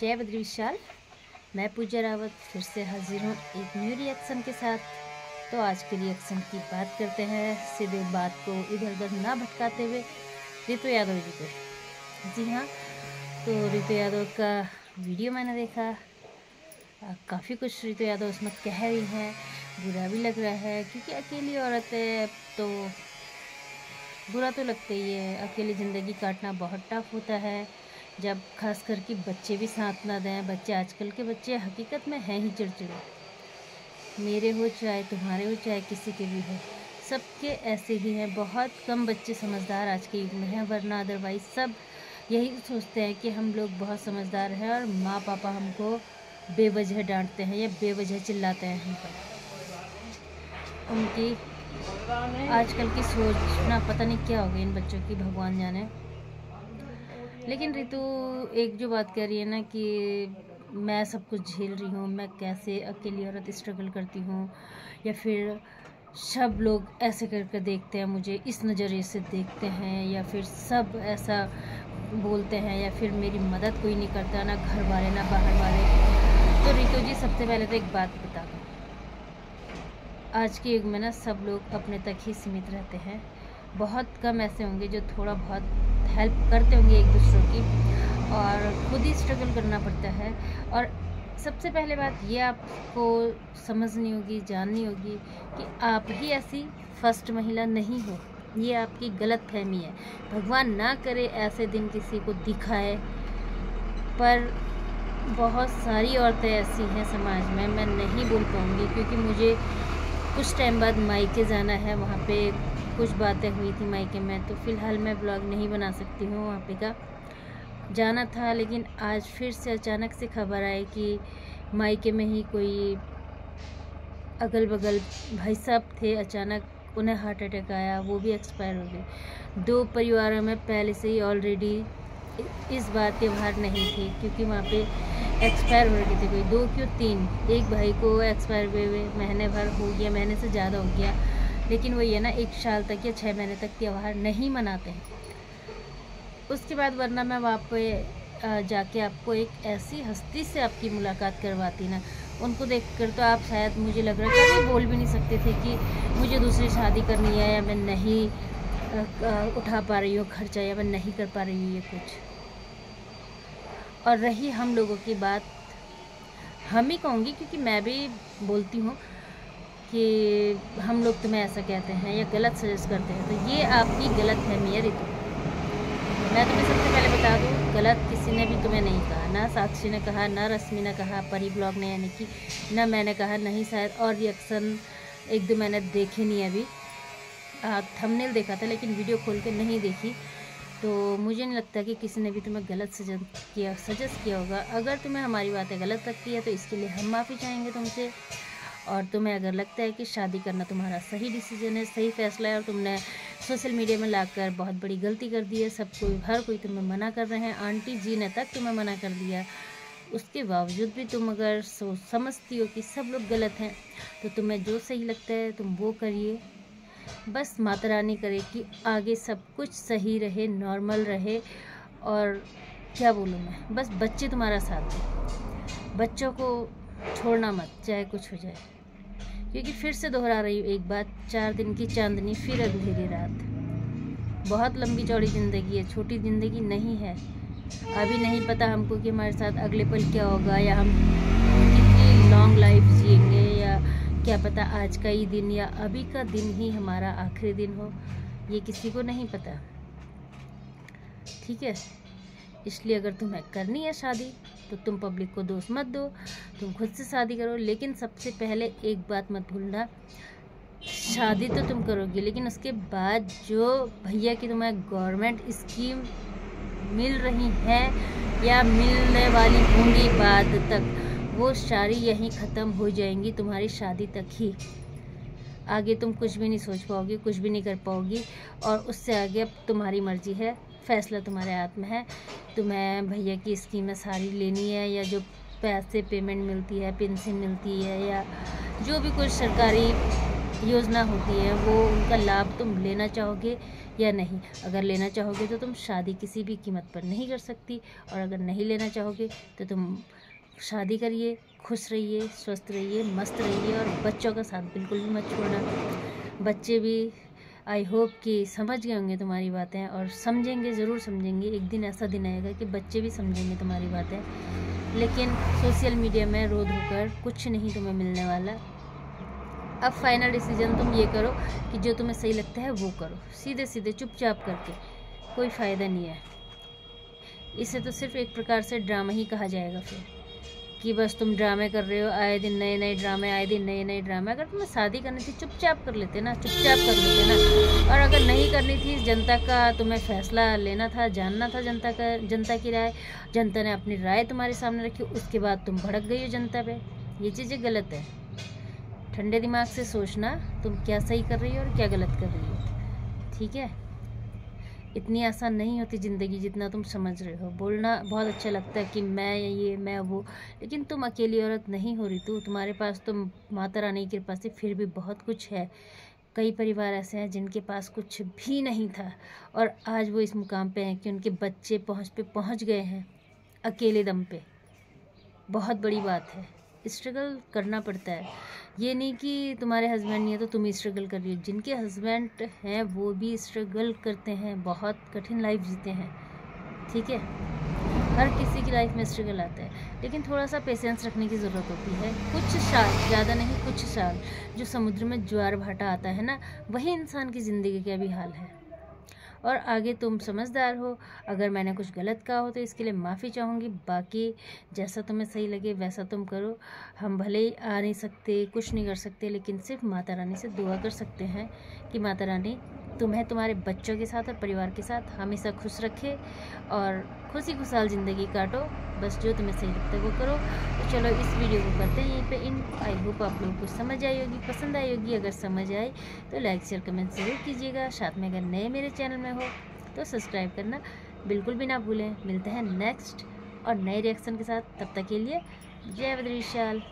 जय बद्री विशाल। मैं पूजा रावत फिर से हाजिर हूँ एक न्यू रिएक्शन के साथ। तो आज के रिएक्शन की बात करते हैं, सीधे बात को इधर उधर ना भटकाते हुए ऋतु यादव जी पे। जी हाँ, तो ऋतु यादव का वीडियो मैंने देखा, काफ़ी कुछ ऋतु यादव उसमें कह रही हैं, बुरा भी लग रहा है क्योंकि अकेली औरत है तो बुरा तो लगता ही है। अकेली ज़िंदगी काटना बहुत टफ होता है, जब खास करके बच्चे भी साथ ना दें। बच्चे, आजकल के बच्चे हकीकत में हैं ही चिड़चिड़े, मेरे हो चाहे तुम्हारे हो चाहे किसी के भी हो, सबके ऐसे ही हैं। बहुत कम बच्चे समझदार आज के युग में हैं, वरना अदरवाइज़ सब यही सोचते हैं कि हम लोग बहुत समझदार हैं और माँ पापा हमको बेवजह डांटते हैं या बेवजह चिल्लाते हैं हम पर। उनकी आजकल की सोचना पता नहीं क्या हो गई इन बच्चों की, भगवान जाने। लेकिन ऋतु एक जो बात कह रही है ना कि मैं सब कुछ झेल रही हूँ, मैं कैसे अकेली औरत स्ट्रगल करती हूँ, या फिर सब लोग ऐसे करके देखते हैं मुझे, इस नज़रिए से देखते हैं, या फिर सब ऐसा बोलते हैं, या फिर मेरी मदद कोई नहीं करता, ना घर वाले ना बाहर वाले। तो ऋतु जी, सबसे पहले तो एक बात बता दूँ, आज के युग में ना सब लोग अपने तक ही सीमित रहते हैं। बहुत कम ऐसे होंगे जो थोड़ा बहुत हेल्प करते होंगे एक दूसरों की, और खुद ही स्ट्रगल करना पड़ता है। और सबसे पहले बात ये आपको समझनी होगी, जाननी होगी कि आप ही ऐसी फर्स्ट महिला नहीं हो। ये आपकी गलत फहमी है। भगवान ना करे ऐसे दिन किसी को दिखाए, पर बहुत सारी औरतें ऐसी हैं समाज में। मैं नहीं बोल पाऊँगी क्योंकि मुझे कुछ टाइम बाद मायके जाना है, वहाँ पे कुछ बातें हुई थी मायके में, तो फ़िलहाल मैं ब्लॉग नहीं बना सकती हूँ। वहाँ पे का जाना था, लेकिन आज फिर से अचानक से खबर आई कि मायके में ही कोई अगल बगल भाई साहब थे, अचानक उन्हें हार्ट अटैक आया, वो भी एक्सपायर हो गए। 2 परिवारों में पहले से ही ऑलरेडी इस बात के बाहर नहीं थी क्योंकि वहाँ पे एक्सपायर हो रहे थे कोई 2 क्यों 3। एक भाई को एक्सपायर हुए महीने भर हो गया, महीने से ज़्यादा हो गया, लेकिन वही है ना, 1 साल तक या 6 महीने तक त्यौहार नहीं मनाते हैं। उसके बाद वरना मैं वहाँ पे जाके आपको एक ऐसी हस्ती से आपकी मुलाकात करवाती ना, उनको देखकर तो आप शायद, मुझे लग रहा है, कभी बोल भी नहीं सकते थे कि मुझे दूसरी शादी करनी है, या मैं नहीं उठा पा रही हूँ खर्चा, या मैं नहीं कर पा रही हूँ ये कुछ। और रही हम लोगों की बात, हम ही कहूँगी क्योंकि मैं भी बोलती हूँ कि हम लोग तुम्हें ऐसा कहते हैं या गलत सजेस्ट करते हैं, तो ये आपकी गलत फहमी है ऋतु। मैं तुम्हें सबसे पहले बता दूँ, गलत किसी ने भी तुम्हें नहीं कहा, ना साक्षी ने कहा, ना रश्मि ने कहा, परी ब्लॉग ने, यानी कि ना मैंने कहा, नहीं शायद और रिएक्शन 1-2 मैंने देखे नहीं अभी। थंबनेल देखा था लेकिन वीडियो खोल के नहीं देखी, तो मुझे नहीं लगता कि किसी ने भी तुम्हें गलत सजेस्ट किया होगा। अगर तुम्हें हमारी बातें गलत लगती है तो इसके लिए हम माफ़ी चाहेंगे तुमसे। और तुम्हें अगर लगता है कि शादी करना तुम्हारा सही डिसीजन है, सही फैसला है, और तुमने सोशल मीडिया में लाकर बहुत बड़ी गलती कर दी है, हर कोई तुम्हें मना कर रहे हैं, आंटी जी ने तक तुम्हें मना कर दिया, उसके बावजूद भी तुम अगर समझती हो कि सब लोग गलत हैं, तो तुम्हें जो सही लगता है तुम वो करिए। बस माता रानी करे कि आगे सब कुछ सही रहे, नॉर्मल रहे। और क्या बोलूँ मैं, बस बच्चे तुम्हारा साथ दें, बच्चों को छोड़ना मत, चाहे कुछ हो जाए। क्योंकि फिर से दोहरा रही हूँ एक बात, 4 दिन की चांदनी फिर अंधेरी रात। बहुत लंबी चौड़ी ज़िंदगी है, छोटी ज़िंदगी नहीं है। अभी नहीं पता हमको कि हमारे साथ अगले पल क्या होगा, या हम कितनी लॉन्ग लाइफ जिएंगे, या क्या पता आज का ही दिन या अभी का दिन ही हमारा आखिरी दिन हो, ये किसी को नहीं पता। ठीक है, इसलिए अगर तुम्हें करनी है शादी तो तुम पब्लिक को दोष मत दो, तुम खुद से शादी करो। लेकिन सबसे पहले एक बात मत भूलना, शादी तो तुम करोगे, लेकिन उसके बाद जो भैया की तुम्हें गवर्नमेंट स्कीम मिल रही है या मिलने वाली होंगी बाद तक, वो सारी यहीं ख़त्म हो जाएंगी तुम्हारी शादी तक ही। आगे तुम कुछ भी नहीं सोच पाओगी, कुछ भी नहीं कर पाओगी, और उससे आगे अब तुम्हारी मर्जी है, फैसला तुम्हारे हाथ में है। तुम्हें भैया की स्कीमें सारी लेनी है, या जो पैसे पेमेंट मिलती है, पेंशन मिलती है, या जो भी कुछ सरकारी योजना होती है, वो उनका लाभ तुम लेना चाहोगे, या नहीं। अगर लेना चाहोगे तो तुम शादी किसी भी कीमत पर नहीं कर सकती, और अगर नहीं लेना चाहोगे तो तुम शादी करिए, खुश रहिए, स्वस्थ रहिए, मस्त रहिए, और बच्चों का साथ बिल्कुल भी मत छोड़ना। बच्चे भी आई होप कि समझ गए होंगे तुम्हारी बातें, और समझेंगे, ज़रूर समझेंगे। एक दिन ऐसा दिन आएगा कि बच्चे भी समझेंगे तुम्हारी बातें। लेकिन सोशल मीडिया में रो धोकर कुछ नहीं तुम्हें मिलने वाला। अब फाइनल डिसीजन तुम ये करो कि जो तुम्हें सही लगता है वो करो, सीधे सीधे चुपचाप करके, कोई फ़ायदा नहीं है। इसे तो सिर्फ एक प्रकार से ड्रामा ही कहा जाएगा फिर, कि बस तुम ड्रामे कर रहे हो, आए दिन नए नए ड्रामे, आए दिन नए नए ड्रामे। अगर तुम्हें शादी करनी थी चुपचाप कर लेते ना, चुपचाप कर लेते ना। और अगर नहीं करनी थी, जनता का तुम्हें फैसला लेना था, जानना था जनता की राय, जनता ने अपनी राय तुम्हारे सामने रखी, उसके बाद तुम भड़क गई हो जनता पे। ये चीज़ें गलत है। ठंडे दिमाग से सोचना तुम क्या सही कर रही हो और क्या गलत कर रही हो, ठीक है। इतनी आसान नहीं होती ज़िंदगी जितना तुम समझ रहे हो। बोलना बहुत अच्छा लगता है कि मैं ये मैं वो, लेकिन तुम अकेली औरत नहीं हो रही। तुम्हारे पास तो माता रानी की कृपा से फिर भी बहुत कुछ है। कई परिवार ऐसे हैं जिनके पास कुछ भी नहीं था, और आज वो इस मुकाम पे हैं कि उनके बच्चे पहुंच गए हैं अकेले दम पे। बहुत बड़ी बात है। स्ट्रगल करना पड़ता है। ये नहीं कि तुम्हारे हस्बैंड नहीं है तो तुम ही स्ट्रगल कर रही हो। जिनके हस्बैंड हैं वो भी स्ट्रगल करते हैं, बहुत कठिन लाइफ जीते हैं, ठीक है। हर किसी की लाइफ में स्ट्रगल आता है, लेकिन थोड़ा सा पेशेंस रखने की ज़रूरत होती है। कुछ साल, ज़्यादा नहीं, कुछ साल। जो समुद्र में ज्वार भाटा आता है ना, वही इंसान की ज़िंदगी का भी हाल है। और आगे तुम समझदार हो। अगर मैंने कुछ गलत कहा हो तो इसके लिए माफ़ी चाहूँगी। बाकी जैसा तुम्हें सही लगे वैसा तुम करो। हम भले ही आ नहीं सकते, कुछ नहीं कर सकते, लेकिन सिर्फ माता रानी से दुआ कर सकते हैं कि माता रानी तुम्हें तुम्हारे बच्चों के साथ और परिवार के साथ हमेशा खुश रखे, और खुशी खुशहाल ज़िंदगी काटो। बस जो तुम्हें सही लगता है वो करो। तो चलो इस वीडियो को करते हैं यहीं पे इन। आई होप आप लोगों को समझ आई होगी, पसंद आई होगी। अगर समझ आई तो लाइक शेयर कमेंट ज़रूर कीजिएगा। साथ में अगर नए मेरे चैनल में हो तो सब्सक्राइब करना बिल्कुल भी ना भूलें। मिलते हैं नेक्स्ट और नए रिएक्शन के साथ। तब तक के लिए जय बद्री विशाल।